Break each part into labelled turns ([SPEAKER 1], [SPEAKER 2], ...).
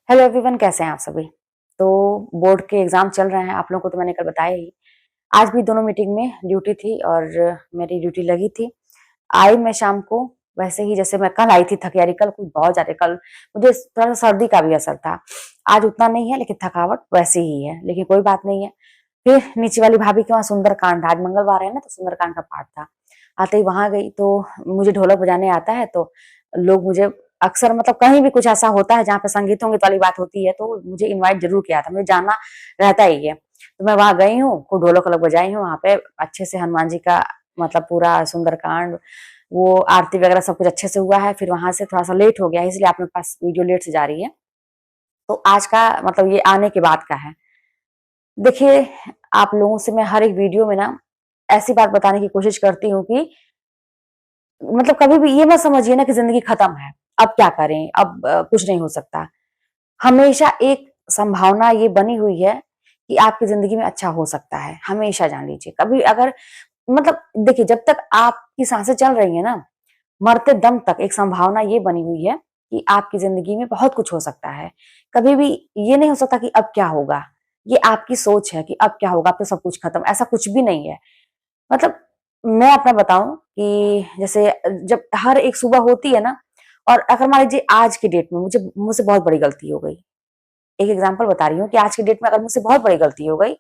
[SPEAKER 1] Hello everyone, कैसे हैं आप सभी। तो बोर्ड के एग्जाम चल रहे हैं, आप लोगों को तो मैंने कल बताया ही। आज भी दोनों मीटिंग में ड्यूटी थी और मेरी ड्यूटी लगी थी। आई मैं शाम को वैसे ही जैसे मैं कल आई थी थकी, कल कुछ बहुत ज्यादा, कल मुझे थोड़ा सा सर्दी का भी असर था। आज उतना नहीं है लेकिन थकावट वैसे ही है, लेकिन कोई बात नहीं है। फिर नीचे वाली भाभी के वहाँ सुंदरकांड, आज मंगलवार है ना, तो सुंदरकांड का पाठ था। आते ही वहां गई तो मुझे ढोलक बजाने आता है, तो लोग मुझे अक्सर मतलब कहीं भी कुछ ऐसा होता है जहाँ पे संगीत संगीत वाली बात होती है तो मुझे इनवाइट जरूर किया था, मुझे जाना रहता ही है। तो मैं वहां गई हूँ, खूब ढोलक वोलक बजाई हूँ वहां पे, अच्छे से हनुमान जी का मतलब पूरा सुंदरकांड, वो आरती वगैरह सब कुछ अच्छे से हुआ है। फिर वहां से थोड़ा सा लेट हो गया, इसलिए आप मेरे पास वीडियो लेट से जा रही है। तो आज का मतलब ये आने के बाद का है। देखिए, आप लोगों से मैं हर एक वीडियो में ना ऐसी बात बताने की कोशिश करती हूँ कि मतलब कभी भी ये मत समझिए ना कि जिंदगी खत्म है, अब क्या करें, अब कुछ नहीं हो सकता। हमेशा एक संभावना ये बनी हुई है कि आपकी जिंदगी में अच्छा हो सकता है, हमेशा जान लीजिए। कभी अगर मतलब देखिए, जब तक आपकी सांसें चल रही है ना, मरते दम तक एक संभावना ये बनी हुई है कि आपकी जिंदगी में बहुत कुछ हो सकता है। कभी भी ये नहीं हो सकता कि अब क्या होगा। ये आपकी सोच है कि अब क्या होगा, अब तो सब कुछ खत्म, ऐसा कुछ भी नहीं है। मतलब मैं अपना बताऊं कि जैसे जब हर एक सुबह होती है ना, और अगर मान लीजिए आज की डेट में मुझे मुझसे बहुत बड़ी गलती हो गई, एक एग्जांपल बता रही हूँ कि आज की डेट में अगर मुझसे बहुत बड़ी गलती हो गई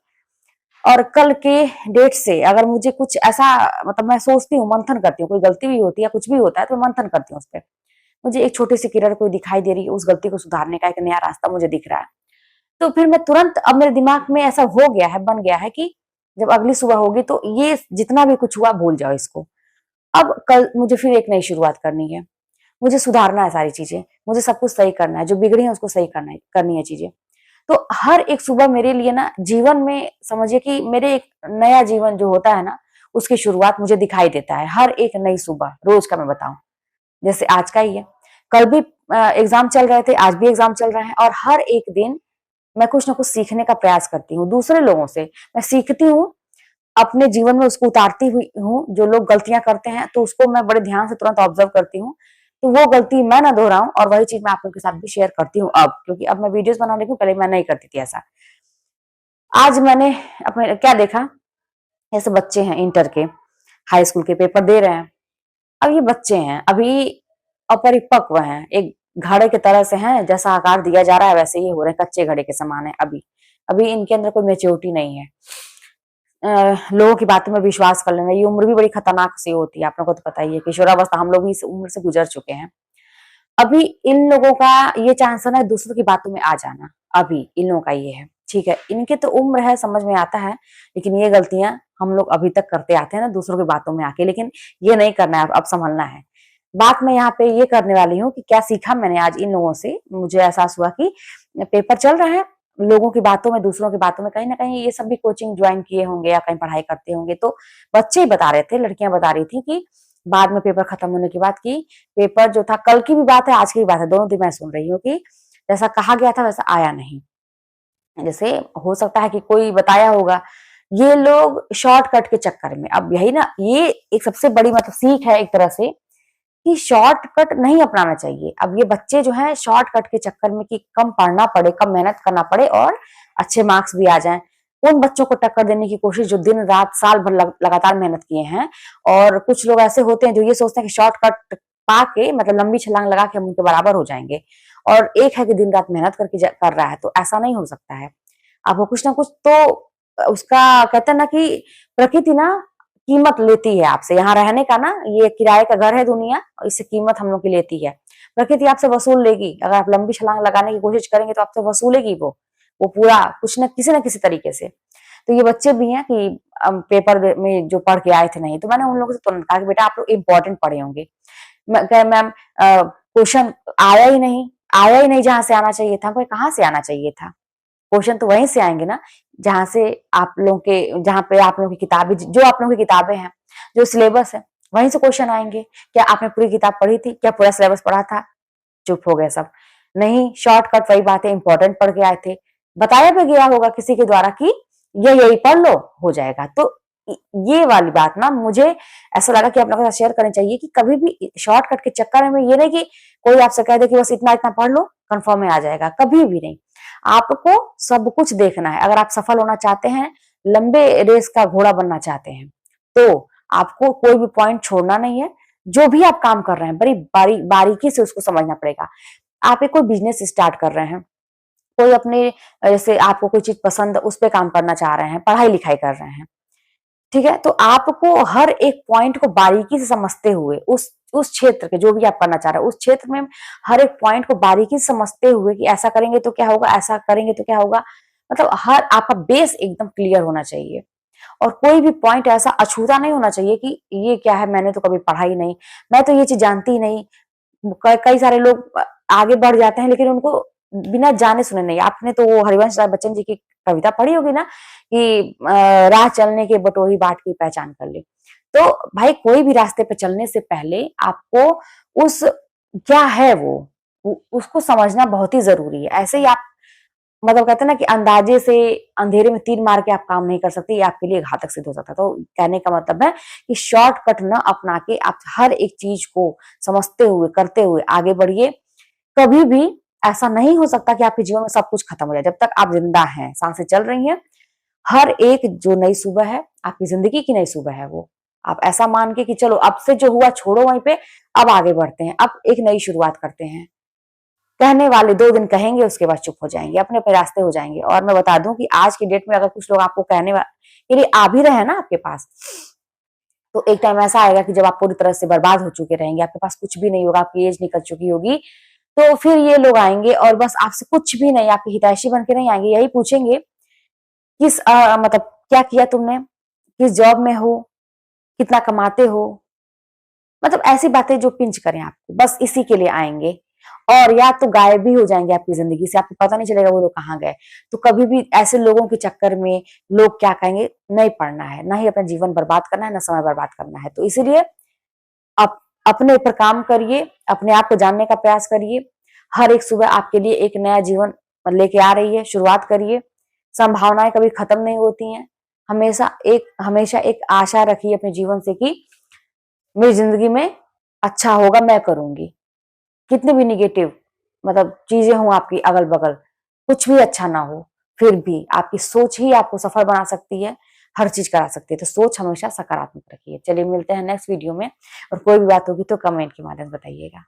[SPEAKER 1] और कल के डेट से अगर मुझे कुछ ऐसा मतलब मैं सोचती हूँ, मंथन करती हूँ, कोई गलती भी होती है, कुछ भी होता है तो मैं मंथन करती हूँ उस पर। मुझे एक छोटी सी किरण कोई दिखाई दे रही है, उस गलती को सुधारने का एक नया रास्ता मुझे दिख रहा है, तो फिर मैं तुरंत, अब मेरे दिमाग में ऐसा हो गया है, बन गया है कि जब अगली सुबह होगी तो ये जितना भी कुछ हुआ भूल जाओ इसको। अब कल मुझे फिर एक नई शुरुआत करनी है, मुझे सुधारना है सारी चीजें, मुझे सब कुछ सही करना है, जो बिगड़ी है उसको सही करना है, करनी है चीजें। तो हर एक सुबह मेरे लिए ना जीवन में समझिए कि मेरे एक नया जीवन जो होता है ना, उसकी शुरुआत मुझे दिखाई देता है हर एक नई सुबह, रोज का मैं बताऊं, जैसे आज का ही है। कल भी एग्जाम चल रहे थे, आज भी एग्जाम चल रहे हैं, और हर एक दिन मैं कुछ ना कुछ सीखने का प्रयास करती हूँ दूसरे लोगों से। मैं सीखती हूँ, अपने जीवन में उसको उतारती हुई हूँ। जो लोग गलतियां करते हैं तो उसको मैं बड़े ध्यान से तुरंत ऑब्जर्व करती हूँ, तो वो गलती मैं ना दोहराऊं, और वही चीज मैं आप लोगों के साथ भी शेयर करती हूँ अब, क्योंकि अब मैं वीडियोस बना रही हूँ, पहले मैं नहीं करती थी ऐसा। आज मैंने अपने क्या देखा, ऐसे बच्चे हैं इंटर के, हाई स्कूल के पेपर दे रहे हैं। अब ये बच्चे हैं, अभी अपरिपक्व हैं, एक घड़े की तरह से हैं, जैसा आकार दिया जा रहा है वैसे ही हो रहे हैं, कच्चे घड़े के समान है अभी। अभी इनके अंदर कोई मेच्योरिटी नहीं है। लोगों की बातों में विश्वास कर लेना, ये उम्र भी बड़ी खतरनाक सी होती है, आप लोगों को तो पता ही है, किशोरावस्था, हम लोग भी इस उम्र से गुजर चुके हैं। अभी इन लोगों का ये चांस है ना दूसरों की बातों में आ जाना, अभी इन लोगों का ये है, ठीक है, इनके तो उम्र है, समझ में आता है, लेकिन ये गलतियां हम लोग अभी तक करते आते हैं ना दूसरों की बातों में आके, लेकिन ये नहीं करना है, अब संभलना है। बात मैं यहाँ पे ये करने वाली हूँ कि क्या सीखा मैंने आज इन लोगों से। मुझे एहसास हुआ कि पेपर चल रहे हैं, लोगों की बातों में, दूसरों की बातों में, कहीं ना कहीं ये सब भी कोचिंग ज्वाइन किए होंगे या कहीं पढ़ाई करते होंगे, तो बच्चे ही बता रहे थे, लड़कियां बता रही थी कि बाद में पेपर खत्म होने के बाद की पेपर जो था, कल की भी बात है आज की भी बात है, दोनों दिन मैं सुन रही हूँ कि जैसा कहा गया था वैसा आया नहीं। जैसे हो सकता है कि कोई बताया होगा, ये लोग शॉर्टकट के चक्कर में, अब यही ना, ये एक सबसे बड़ी मतलब सीख है एक तरह से कि शॉर्टकट नहीं अपनाना चाहिए। अब ये बच्चे जो हैं शॉर्टकट के चक्कर में कि कम पढ़ना पड़े, कम मेहनत करना पड़े और अच्छे मार्क्स भी आ जाएं, उन बच्चों को टक्कर देने की कोशिश जो दिन रात साल भर लगातार मेहनत किए हैं। और कुछ लोग ऐसे होते हैं जो ये सोचते हैं कि शॉर्टकट पाके मतलब लंबी छलांग लगा के हम उनके बराबर हो जाएंगे, और एक है कि दिन रात मेहनत करके कर रहा है, तो ऐसा नहीं हो सकता है। आपको कुछ ना कुछ तो उसका कहते हैं ना कि प्रकृति ना कीमत लेती है आपसे, यहाँ रहने का ना, ये किराए का घर है दुनिया, और इससे कीमत हम लोग की लेती है। प्रकृति आपसे वसूल लेगी, अगर आप लंबी छलांग लगाने की कोशिश करेंगे तो आपसे वसूलेगी वो पूरा कुछ न किसी तरीके से। तो ये बच्चे भी हैं कि पेपर में जो पढ़ के आए थे नहीं, तो मैंने उन लोगों से तुरंत कहा कि बेटा आप लोग इम्पोर्टेंट पढ़े होंगे। मैम क्वेश्चन आया ही नहीं जहां से आना चाहिए था। कोई कहाँ से आना चाहिए था, क्वेश्चन तो वहीं से आएंगे ना जहां से आप लोगों के, जहां पे आप लोगों की किताबें, जो आप लोगों की किताबें हैं, जो सिलेबस है, वहीं से क्वेश्चन आएंगे। क्या आपने पूरी किताब पढ़ी थी, क्या पूरा सिलेबस पढ़ा था? चुप हो गए सब। नहीं, शॉर्टकट, वही बात है, इंपॉर्टेंट पढ़ के आए थे, बताया भी गया होगा किसी के द्वारा कि ये यही पढ़ लो हो जाएगा, तो ये वाली बात ना मुझे ऐसा लगा कि आप लोगों के साथ शेयर करनी चाहिए कि कभी भी शॉर्टकट के चक्कर में ये नहीं कि कोई आपसे कह दे कि बस इतना इतना पढ़ लो कंफर्म में आ जाएगा, कभी भी नहीं। आपको सब कुछ देखना है। अगर आप सफल होना चाहते हैं, लंबे रेस का घोड़ा बनना चाहते हैं, तो आपको कोई भी पॉइंट छोड़ना नहीं है। जो भी आप काम कर रहे हैं बड़ी बारीकी से उसको समझना पड़ेगा। आप एक कोई बिजनेस स्टार्ट कर रहे हैं, कोई अपने जैसे आपको कोई चीज पसंद उस पर काम करना चाह रहे हैं, पढ़ाई लिखाई कर रहे हैं, ठीक है, तो आपको हर एक पॉइंट को बारीकी से समझते हुए उस क्षेत्र के जो भी आप करना चाह रहे हैं उस क्षेत्र में हर एक पॉइंट को बारीकी से समझते हुए कि ऐसा करेंगे तो क्या होगा, ऐसा करेंगे तो क्या होगा, मतलब हर आपका बेस एकदम क्लियर होना चाहिए। और कोई भी पॉइंट ऐसा अछूता नहीं होना चाहिए कि ये क्या है, मैंने तो कभी पढ़ाई नहीं, मैं तो ये चीज जानती ही नहीं। कई सारे लोग आगे बढ़ जाते हैं लेकिन उनको बिना जाने सुने नहीं। आपने तो वो हरिवंश राय बच्चन जी की कविता पढ़ी होगी ना कि राह चलने के बटोही बाट की पहचान कर ले। तो भाई कोई भी रास्ते पे चलने से पहले आपको उस क्या है वो उसको समझना बहुत ही जरूरी है। ऐसे ही आप मतलब कहते हैं ना कि अंदाजे से अंधेरे में तीर मार के आप काम नहीं कर सकते, ये आपके लिए घातक सिद्ध हो सकता है। तो कहने का मतलब है कि शॉर्टकट न अपना के आप हर एक चीज को समझते हुए करते हुए आगे बढ़िए। कभी भी ऐसा नहीं हो सकता कि आपके जीवन में सब कुछ खत्म हो जाए। जब तक आप जिंदा हैं, सांसें चल रही हैं, हर एक जो नई सुबह है आपकी जिंदगी की नई सुबह है। वो आप ऐसा मान के कि चलो अब से जो हुआ छोड़ो वहीं पे, अब आगे बढ़ते हैं, अब एक नई शुरुआत करते हैं। कहने वाले 2 दिन कहेंगे, उसके बाद चुप हो जाएंगे, अपने अपने रास्ते हो जाएंगे। और मैं बता दूं कि आज की डेट में अगर कुछ लोग आपको कहने के लिए आ भी रहे हैं ना आपके पास, तो एक टाइम ऐसा आएगा कि जब आप पूरी तरह से बर्बाद हो चुके रहेंगे, आपके पास कुछ भी नहीं होगा, आपकी एज निकल चुकी होगी, तो फिर ये लोग आएंगे और बस आपसे कुछ भी नहीं, आपकी हितैषी बन के नहीं आएंगे, यही पूछेंगे किस मतलब क्या किया तुमने, किस जॉब में हो, कितना कमाते हो, मतलब ऐसी बातें जो पिंच करें आपको, बस इसी के लिए आएंगे। और या तो गायब भी हो जाएंगे आपकी जिंदगी से, आपको पता नहीं चलेगा वो लोग कहाँ गए। तो कभी भी ऐसे लोगों के चक्कर में लोग क्या कहेंगे नहीं पड़ना है, ना ही अपना जीवन बर्बाद करना है, ना समय बर्बाद करना है। तो इसीलिए आप अपने ऊपर काम करिए, अपने आप को जानने का प्रयास करिए। हर एक सुबह आपके लिए एक नया जीवन लेके आ रही है, शुरुआत करिए। संभावनाएं कभी खत्म नहीं होती हैं। हमेशा एक आशा रखिए अपने जीवन से कि मेरी जिंदगी में अच्छा होगा, मैं करूंगी। कितनी भी निगेटिव मतलब चीजें हों आपकी अगल बगल, कुछ भी अच्छा ना हो, फिर भी आपकी सोच ही आपको सफल बना सकती है, हर चीज करा सकती है। तो सोच हमेशा सकारात्मक रखिए। चलिए मिलते हैं नेक्स्ट वीडियो में, और कोई भी बात होगी तो कमेंट के माध्यम से बताइएगा।